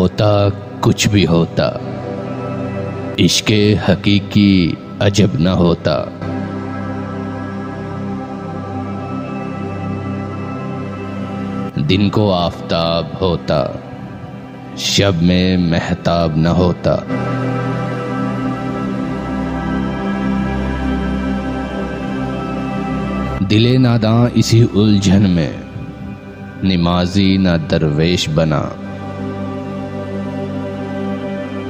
होता कुछ भी होता, इश्क़े हकीकी अजब न होता। दिन को आफताब होता, शब में महताब न होता। दिले नादां इसी उलझन में, निमाजी न दरवेश बना।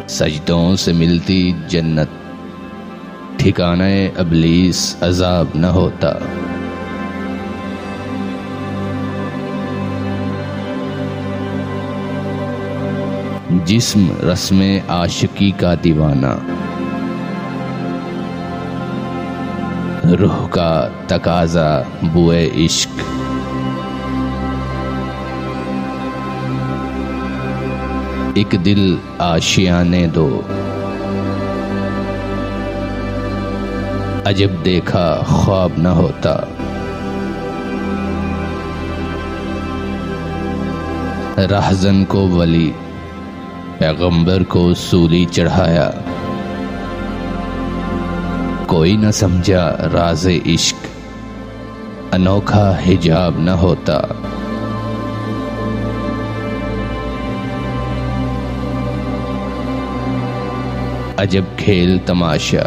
सजदों से मिलती जन्नत, ठिकाने इब्लीस अजाब न होता। जिस्म रस्मे आशिकी का दीवाना, रूह का तकाजा बुए इश्क। एक दिल आशियाने दो, अजब देखा ख्वाब न होता। राहज़न को वली, पैगंबर को सूली चढ़ाया। कोई न समझा राज़े इश्क, अनोखा हिजाब न होता। अजब खेल तमाशा,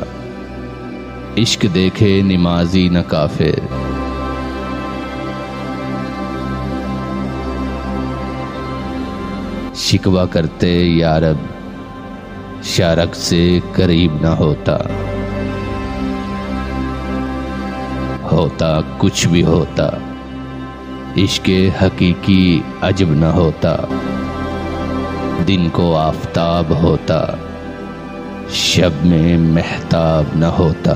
इश्क देखे निमाजी न काफिर। शिकवा करते यारब, शारक से करीब न होता। होता कुछ भी होता, इश्क़े हकीकी अजब न होता। दिन को आफताब होता, शब में महताब न होता।